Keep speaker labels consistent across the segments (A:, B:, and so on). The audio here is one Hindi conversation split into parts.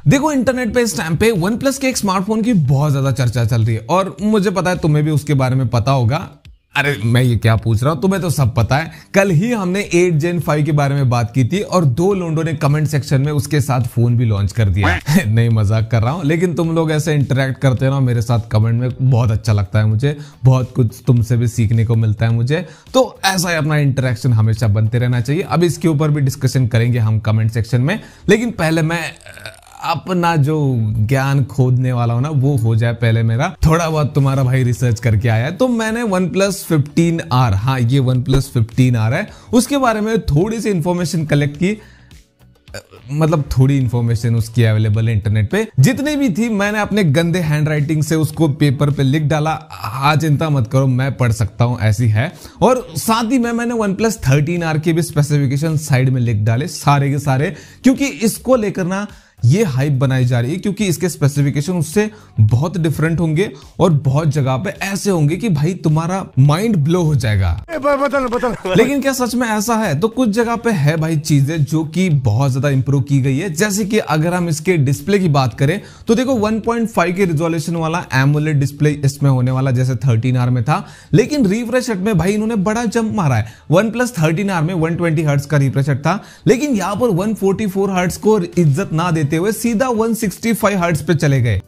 A: देखो इंटरनेट पे इस टाइम पे वन प्लस के एक स्मार्टफोन की बहुत ज्यादा चर्चा चल रही है और मुझे पता है तुम्हें भी उसके बारे में पता होगा। अरे मैं ये क्या पूछ रहा हूँ, तुम्हें तो सब पता है। कल ही हमने 8 Gen 5 के बारे में बात की थी और 2 लोगों ने कमेंट सेक्शन में उसके साथ फोन भी लॉन्च कर दिया। नहीं मजाक कर रहा हूँ, लेकिन तुम लोग ऐसे इंटरेक्ट करते हो मेरे साथ कमेंट में, बहुत अच्छा लगता है मुझे, बहुत कुछ तुमसे भी सीखने को मिलता है मुझे। तो ऐसा ही अपना इंटरेक्शन हमेशा बनते रहना चाहिए। अब इसके ऊपर भी डिस्कशन करेंगे हम कमेंट सेक्शन में, लेकिन पहले मैं अपना जो ज्ञान खोदने वाला हूं ना वो हो जाए पहले मेरा। थोड़ा बहुत तुम्हारा भाई रिसर्च करके आया है, तो मैंने OnePlus 15R, हाँ ये OnePlus 15R है, उसके बारे में थोड़ी सी इंफॉर्मेशन कलेक्ट की। मतलब थोड़ी इंफॉर्मेशन उसकी अवेलेबल है इंटरनेट पे, जितनी भी थी मैंने अपने गंदे हैंड राइटिंग से उसको पेपर पे लिख डाला। हाँ चिंता मत करो, मैं पढ़ सकता हूँ, ऐसी है। और साथ ही में मैंने OnePlus 13R के भी स्पेसिफिकेशन साइड में लिख डाले सारे के सारे, क्योंकि इसको लेकर ना ये हाइप बनाई जा रही है, क्योंकि इसके स्पेसिफिकेशन उससे बहुत डिफरेंट होंगे और बहुत जगह पे ऐसे होंगे कि भाई तुम्हारा माइंड ब्लो हो जाएगा। बदल। लेकिन क्या सच में ऐसा है? तो कुछ जगह पे है भाई चीजें जो कि बहुत ज्यादा इंप्रूव की गई है। जैसे कि अगर हम इसके डिस्प्ले की बात करें तो देखो 1.5 के रिजोल्यूशन वाला एमोलेड डिस्प्ले इसमें होने वाला, जैसे 13R में था। लेकिन रिफ्रेश रेट में भाई इन्होंने बड़ा जंप मारा है। OnePlus 13R में 120 हर्ट्ज का रिफ्रेश रेट था, लेकिन यहाँ पर 144 हर्ट्ज को इज्जत ना देते हुए सीधा 165 हर्ट्ज पे चले गए।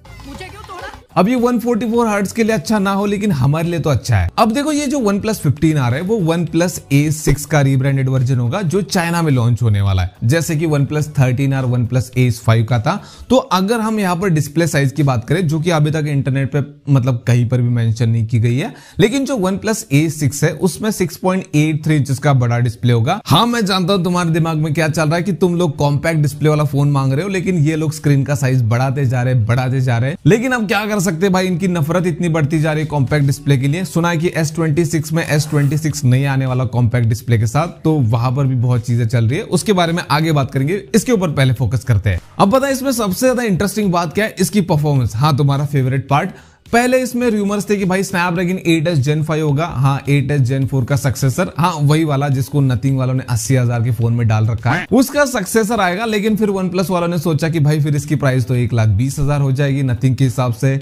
A: अब ये 144 हर्ट्ज के लिए अच्छा ना हो, लेकिन हमारे लिए तो अच्छा है। अब देखो ये जो OnePlus 15R है वो OnePlus A6 का रीब्रांडेड वर्जन होगा जो चाइना में लॉन्च होने वाला है, जैसे कि OnePlus 13R OnePlus A5 का था। तो अगर हम यहाँ पर डिस्प्ले साइज की बात करें, जो कि अभी तक इंटरनेट पे मतलब कहीं पर भी मेंशन नहीं की गई है, लेकिन जो OnePlus A6 है उसमें 6.83 इंच का बड़ा डिस्प्ले होगा। हाँ मैं जानता हूँ तुम्हारे दिमाग में क्या चल रहा है कि तुम लोग कॉम्पैक्ट डिस्प्ले वाला फोन मांग रहे हो, लेकिन ये लोग स्क्रीन का साइज बढ़ाते जा रहे। लेकिन अब क्या कर सकते भाई, इनकी नफरत इतनी बढ़ती जा रही है कॉम्पैक्ट डिस्प्ले के लिए। सुना है कि S26 में S26 नहीं आने वाला कॉम्पैक्ट डिस्प्ले के साथ, तो वहां पर भी बहुत चीजें चल रही है, उसके बारे में आगे बात करेंगे। इसके ऊपर पहले फोकस करते हैं। अब पता है इसमें सबसे ज्यादा इंटरेस्टिंग बात क्या है? इसकी परफॉर्मेंस। हाँ तुम्हारा फेवरेट पार्ट। पहले इसमें रूमर्स थे कि भाई स्नैपड्रैगन 8s Gen 5 होगा, हाँ 8s Gen 4 का सक्सेसर, हाँ वही वाला जिसको नथिंग वालों ने 80,000 के फोन में डाल रखा है, उसका सक्सेसर आएगा। लेकिन फिर OnePlus वालों ने सोचा कि भाई फिर इसकी प्राइस तो 1,20,000 हो जाएगी नथिंग के हिसाब से।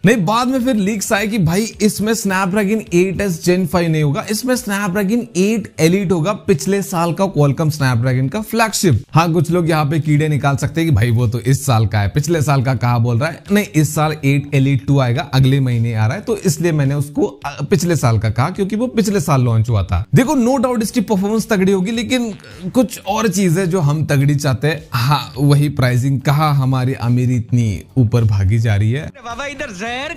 A: नहीं, बाद में फिर लीक्स आए कि भाई इसमें स्नैपड्रैगन 8s Gen 5 नहीं होगा, इसमें स्नैपड्रैगन 8 Elite होगा, पिछले साल का क्वालकॉम स्नैपड्रैगन का फ्लैगशिप। हाँ कुछ लोग यहाँ पे कीड़े निकाल सकते हैं कि भाई वो तो इस साल का है, पिछले साल का कहा बोल रहा है। नहीं, इस साल 8 Elite 2 आएगा, अगले महीने आ रहा है, तो इसलिए मैंने उसको पिछले साल का कहा क्योंकि वो पिछले साल लॉन्च हुआ था। देखो नो डाउट इसकी परफॉर्मेंस तगड़ी होगी, लेकिन कुछ और चीजें जो हम तगड़ी चाहते हैं, हाँ वही प्राइसिंग। कहा हमारी अमीरी इतनी ऊपर भागी जा रही है,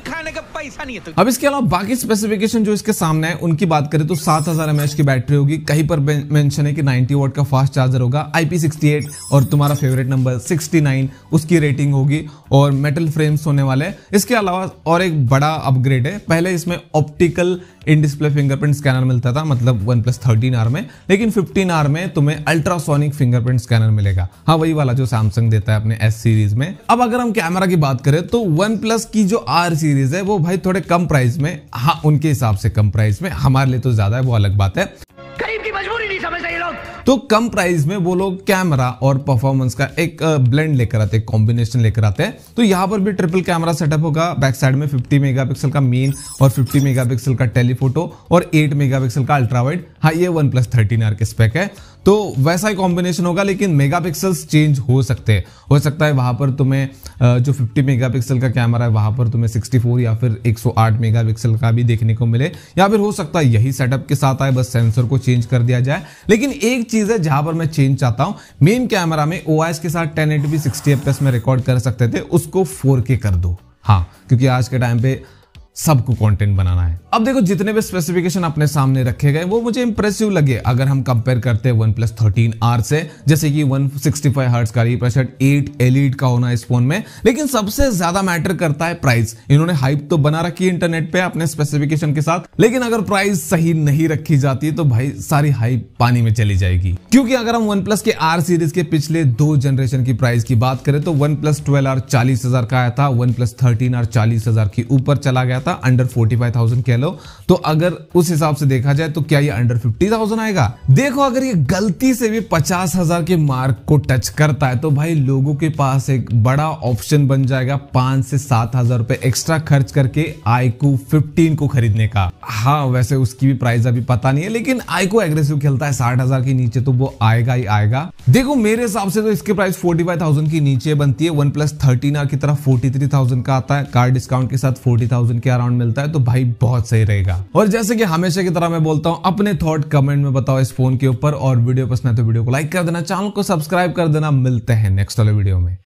B: खाने का पैसा नहीं है। तो
A: अब इसके अलावा बाकी स्पेसिफिकेशन जो इसके सामने है उनकी बात करें तो 7000 mAh की बैटरी होगी, कहीं पर मेंशन है कि 90 वाट का फास्ट चार्जर होगा, IP68 और तुम्हारा फेवरेट नंबर 69 उसकी रेटिंग होगी, और मेटल फ्रेम्स होने वाले हैं। इसके अलावा और एक बड़ा अपग्रेड है, पहले इसमें optical in display fingerprint scanner मिलता था, मतलब OnePlus 13R में, लेकिन 15R में तुम्हें अल्ट्रासोनिक फिंगरप्रिंट स्कैनर मिलेगा। हाँ वही वाला जो सैमसंग देता है अपने S सीरीज में। अब अगर हम कैमरा की बात करें तो OnePlus की जो R सीरीज है वो भाई थोड़े कम प्राइस में, हाँ उनके हिसाब से कम प्राइस में, हमारे लिए तो ज्यादा है वो अलग बात है,
B: गरीब की मजबूरी नहीं समझते ये लोग।
A: तो कम प्राइस में वो लोग कैमरा और परफॉर्मेंस का एक ब्लेंड लेकर आते हैं, कॉम्बिनेशन लेकर आते हैं। तो यहाँ पर भी ट्रिपल कैमरा सेटअप होगा, बैक साइड में 50 मेगापिक्सल का मेन और 50 मेगापिक्सल का टेलीफोटो और 8 मेगापिक्सल का अल्ट्रा वाइड। हाँ ये OnePlus 13R के स्पेक है, तो वैसा ही कॉम्बिनेशन होगा, लेकिन मेगापिक्सल्स चेंज हो सकते हैं। हो सकता है वहां पर तुम्हें जो 50 मेगापिक्सल का कैमरा है वहां पर तुम्हें 64 या फिर 108 मेगापिक्सल का भी देखने को मिले, या फिर हो सकता है यही सेटअप के साथ आए, बस सेंसर को चेंज कर दिया जाए। लेकिन एक चीज है जहां पर मैं चेंज चाहता हूं, मेन कैमरा में OIS के साथ 1080p 60 fps में रिकॉर्ड कर सकते थे, उसको 4K कर दो। हाँ क्योंकि आज के टाइम पे सबको कंटेंट बनाना है। अब देखो जितने भी स्पेसिफिकेशन अपने सामने रखे गए वो मुझे इंप्रेसिव लगे अगर हम कंपेयर करते हैं OnePlus 13R से, जैसे कि 165 हर्ट्ज का रिफ्रेश रेट, 8 Elite का होना इस फोन में। लेकिन सबसे ज्यादा मैटर करता है प्राइस। इन्होंने हाइप तो बना रखी है इंटरनेट पे अपने स्पेसिफिकेशन के साथ, लेकिन अगर प्राइस सही नहीं रखी जाती तो भाई सारी हाइप पानी में चली जाएगी। क्योंकि अगर हम OnePlus के R सीरीज के पिछले 2 जनरेशन की प्राइस की बात करें तो OnePlus 12R 40,000 का आया था, OnePlus 13R 40,000 के ऊपर चला गया था, अंडर 45,000 कह लो। तो अगर उस हिसाब से देखा जाए तो क्या ये अंडर 50,000 आएगा? देखो अगर ये गलती से भी 50,000 के मार्क को टच करता है तो भाई लोगों के पास एक बड़ा ऑप्शन बन जाएगा 5 से 7,000 रुपए एक्स्ट्रा खर्च करके iQOO 15 को खरीदने का। हाँ वैसे उसकी भी प्राइस अभी पता नहीं है, लेकिन iQOO एग्रेसिव खेलता है 60,000 के नीचे तो वो आएगा ही आएगा। देखो मेरे हिसाब से तो इसकी प्राइस 45,000 की नीचे बनती है। OnePlus 13R की तरफ 43,000 का आता है, कार डिस्काउंट के साथ 40,000 के अराउंड मिलता है, तो भाई बहुत सही रहेगा। और जैसे कि हमेशा की तरह मैं बोलता हूं, अपने थॉट कमेंट में बताओ इस फोन के ऊपर, और वीडियो पसंद है तो वीडियो को लाइक कर देना, चैनल को सब्सक्राइब कर देना। मिलते हैं नेक्स्ट वाले वीडियो में।